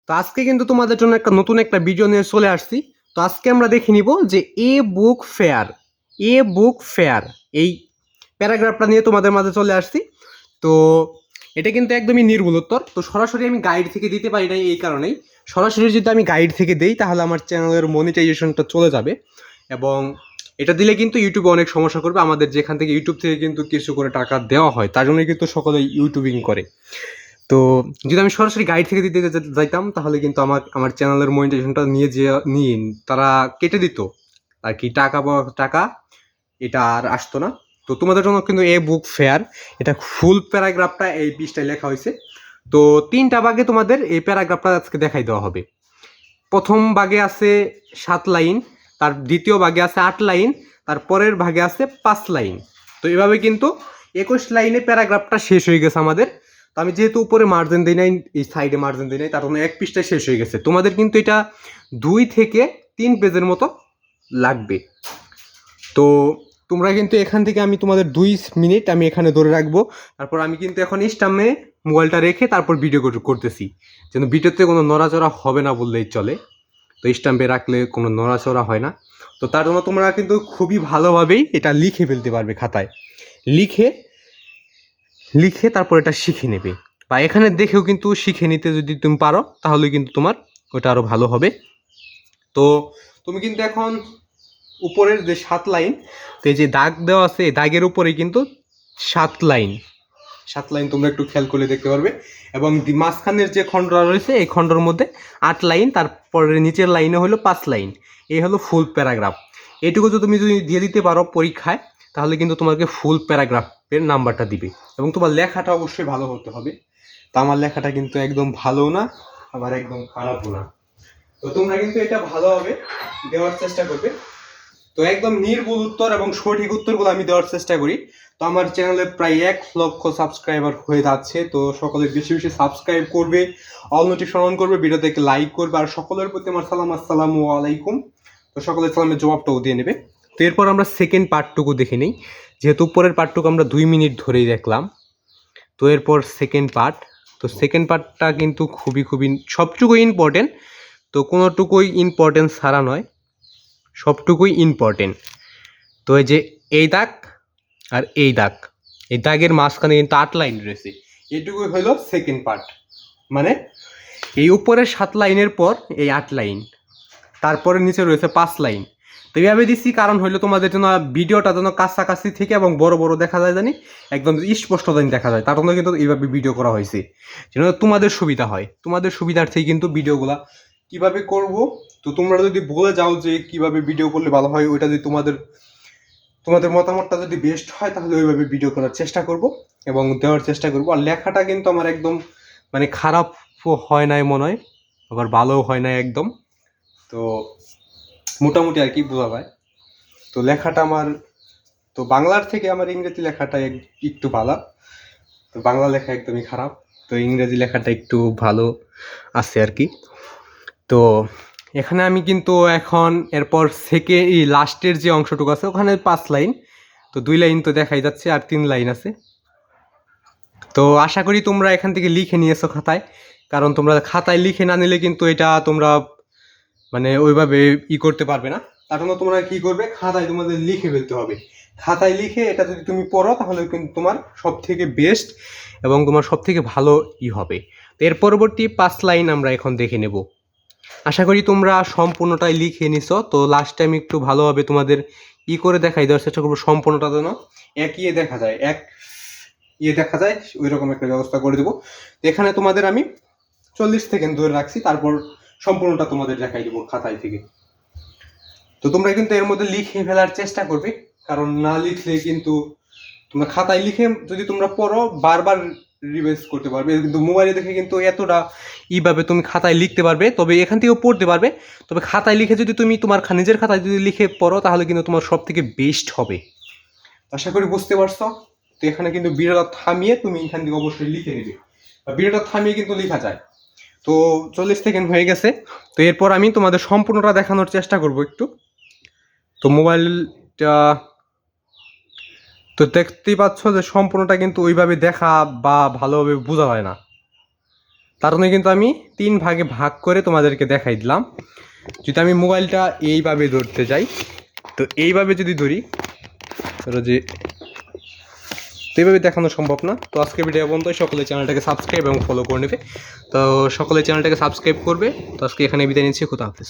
তো আজকে কিন্তু তোমাদের জন্য নতুন একটা ভিডিও নিয়ে চলে আসছি। তো আজকে আমরা দেখে নিব যে এ বুক ফেয়ার এই প্যারাগ্রাফটা নিয়ে তোমাদের মাঝে চলে আসছি। তো এটা কিন্তু একদমই নির্ভুল উত্তর। তো সরাসরি আমি গাইড থেকে দিতে পারি না, এই কারণেই সরাসরি যদি আমি গাইড থেকে দেই তাহলে আমার চ্যানেলের মনিটাইজেশনটা চলে যাবে, এবং এটা দিলে কিন্তু ইউটিউবে অনেক সমস্যা করবে আমাদের। যেখান থেকে ইউটিউব থেকে কিন্তু কিছু করে টাকা দেওয়া হয়, তার জন্য কিন্তু সকলে ইউটিউবিং করে। তো যদি আমি সরাসরি গাইড থেকে দিতে যাইতাম তাহলে কিন্তু আমার চ্যানেলের মনিটাইজেশনটা নিয়ে তারা কেটে দিত আর কি, টাকা এটা আর আসতো না। তো তোমাদের জন্য কিন্তু এ বুক ফেয়ার, এটা ফুল প্যারাগ্রাফটা এই পৃষ্ঠায় লেখা হয়েছে। তো 3টা ভাগে তোমাদের এই প্যারাগ্রাফটা আজকে দেখাই দেওয়া হবে। প্রথম ভাগে আছে 7 লাইন, তার দ্বিতীয় ভাগে আছে 8 লাইন, তার পরের ভাগে আছে 5 লাইন। তো এভাবে কিন্তু 21 লাইনে প্যারাগ্রাফটা শেষ হয়ে গেছে আমাদের। তো আমি যেহেতু উপরে মার্জিন দিই নাই, এই সাইডে মার্জিন দিই নাই, তার জন্য এক পৃষ্ঠায় শেষ হয়ে গেছে। তোমাদের কিন্তু এটা 2 থেকে 3 পেজের মতো লাগবে। তো তোমরা কিন্তু এখান থেকে আমি তোমাদের 2 মিনিট আমি এখানে ধরে রাখবো। তারপর আমি কিন্তু এখন স্টামে মোবাইলটা রেখে তারপর ভিডিও করতেছি, যেন ভিডিওতে কোনো নড়াচড়া হবে না বললেই চলে। তো স্টাম্পে রাখলে কোনো নড়াচড়া হয় না। তো তার জন্য তোমরা কিন্তু খুবই ভালোভাবেই এটা লিখে ফেলতে পারবে খাতায়। লিখে লিখে তারপর এটা শিখে নেবে, বা এখানে দেখেও কিন্তু শিখে নিতে যদি তুমি পারো তাহলে কিন্তু তোমার ওটা আরও ভালো হবে। তো তুমি কিন্তু এখন উপরের যে 7 লাইন, তো এই যে দাগ দেওয়া আছে এই দাগের উপরে কিন্তু 7 লাইন তোমরা একটু খেয়াল করে দেখতে পারবে। এবং মাঝখানের যে খণ্ডটা রয়েছে এই খণ্ডের মধ্যে 8 লাইন, তারপরে নিচের লাইনে হলো 5 লাইন। এই হলো ফুল প্যারাগ্রাফ। এটুকু যদি দিয়ে দিতে পারো পরীক্ষায় তাহলে কিন্তু তোমাকে ফুল প্যারাগ্রাফের নাম্বারটা দিবে। এবং তোমার লেখাটা অবশ্যই ভালো হতে হবে। তো আমার লেখাটা কিন্তু একদম ভালো না, আবার একদম খারাপও না। তো তোমরা কিন্তু এটা ভালোভাবে দেওয়ার চেষ্টা করবে। তো একদম নির্ভুল উত্তর এবং সঠিক উত্তরগুলো আমি দেওয়ার চেষ্টা করি। তো আমার চ্যানেলে প্রায় 1 লক্ষ সাবস্ক্রাইবার হয়ে যাচ্ছে। তো সকলে বেশি বেশি সাবস্ক্রাইব করবে, অল নোটিফিকেশন অন করবে, ভিডিওতে লাইক করবে, আর সকলের প্রতি আমার সালাম, আসসালামু আলাইকুম। তো সকলের সালামের জবাবটাও দিয়ে নেবে। তো এরপর আমরা সেকেন্ড পার্টটুকু দেখে নিই, যেহেতু উপরের পার্টটুকু আমরা 2 মিনিট ধরেই দেখলাম। তো এরপর সেকেন্ড পার্ট। তো সেকেন্ড পার্টটা কিন্তু খুবই সবটুকুই ইম্পর্টেন্ট। তো কোনোটুকুই ইম্পর্টেন্ট ছাড়া নয়, সবটুকুই ইম্পর্টেন্ট। তো এই যে এই দাগ আর এই দাগের মাঝখানে কিন্তু 8 লাইন রয়েছে। এটুকুই হলো সেকেন্ড পার্ট। মানে এই উপরের 7 লাইনের পর এই 8 লাইন, তারপরে নিচে রয়েছে 5 লাইন। তো এইভাবে দিচ্ছি কারণ হইলো তোমাদের জন্য ভিডিওটা যেন কাছাকাছি থেকে এবং বড় বড় দেখা যায়, জানি একদম স্পষ্ট জানি দেখা যায়, তার জন্য কিন্তু এইভাবে ভিডিও করা হয়েছে, যেন তোমাদের সুবিধা হয়। তোমাদের সুবিধার্থেই কিন্তু ভিডিওগুলা কিভাবে করব। তো তোমরা যদি বলে যাও যে কিভাবে ভিডিও করলে ভালো হয়, ওইটা যদি তোমাদের মতামতটা যদি বেস্ট হয় তাহলে ওইভাবে ভিডিও করার চেষ্টা করব এবং দেওয়ার চেষ্টা করব। আর লেখাটা কিন্তু আমার একদম মানে খারাপও হয় নাই মনে হয়, আবার ভালোও হয় নাই একদম। তো মোটামুটি আর কি বোঝা যায়। তো লেখাটা আমার, তো বাংলার থেকে আমার ইংরেজি লেখাটা একটু ভালো। তো বাংলা লেখা একদমই খারাপ, তো ইংরেজি লেখাটা একটু ভালো আছে আর কি। তো এখানে আমি কিন্তু এখন এরপর লাস্টের যে অংশটুকু আছে ওখানে 5 লাইন, তো 2 লাইন তো দেখাই যাচ্ছে, আর 3 লাইন আছে। তো আশা করি তোমরা এখান থেকে লিখে নিয়েছো খাতায়, কারণ তোমরা খাতায় লিখে না নিলে কিন্তু এটা তোমরা মানে ওইভাবে করতে পারবে না। তার জন্য তোমরা কি করবে, খাতায় তোমাদের লিখে ফেলতে হবে। খাতায় লিখে এটা যদি তুমি পড়ো তাহলে কিন্তু তোমার সব থেকে বেস্ট এবং তোমার সব থেকে ভালো হবে। তো এর পরবর্তী 5 লাইন আমরা এখন দেখে নেব। আশা করি তোমরা সম্পূর্ণটাই লিখে নিছো। তো লাস্ট টাইম একটু ভালোভাবে তোমাদের করে দেখাই দেওয়ার চেষ্টা করবো, সম্পূর্ণটা যেন দেখা যায় ওই রকম একটা ব্যবস্থা করে দেবো। তো এখানে তোমাদের আমি 40 সেকেন্ড ধরে রাখছি, তারপর সম্পূর্ণটা তোমাদের দেখাই দেবো খাতায় থেকে। তো তোমরা কিন্তু এর মধ্যে লিখে ফেলার চেষ্টা করবে, কারণ না লিখলে কিন্তু তোমরা খাতায় লিখে যদি তোমরা পড়ো বারবার রিভাইজ করতে পারবে, কিন্তু মোবাইলে দেখে কিন্তু এতটা এইভাবে তুমি খাতায় লিখতে পারবে, তবে এখান থেকেও পড়তে পারবে। তবে খাতায় লিখে যদি তুমি তোমার নিজের খাতায় যদি লিখে পড়ো তাহলে কিন্তু তোমার সব থেকে বেস্ট হবে। আশা করি বুঝতে পারছো। তো এখানে কিন্তু ভিডিওটা থামিয়ে তুমি এখান থেকে অবশ্যই লিখে নেবে, বা ভিডিওটা থামিয়ে কিন্তু লেখা যায়। তো 40 সেকেন্ড হয়ে গেছে। তো এরপর আমি তোমাদের সম্পূর্ণটা দেখানোর চেষ্টা করব একটু। তো মোবাইলটা তো দেখতেই পাচ্ছ যে সম্পূর্ণটা কিন্তু ওইভাবে দেখা বা ভালোভাবে বোঝা যায় না। তার জন্য কিন্তু আমি 3 ভাগে ভাগ করে তোমাদেরকে দেখাই দিলাম। যদি আমি মোবাইলটা এইভাবে ধরতে যাই, তো এইভাবে যদি ধরি, ধরো যে তো এইভাবে দেখানো সম্ভব না। তো আজকে ভিডিও পর্যন্ত, সকলে চ্যানেলটাকে সাবস্ক্রাইব এবং ফলো করে নেবে। তো সকলে চ্যানেলটাকে সাবস্ক্রাইব করবে। তো আজকে এখানে বিদায় নিচ্ছি, খুদা হাফেজ।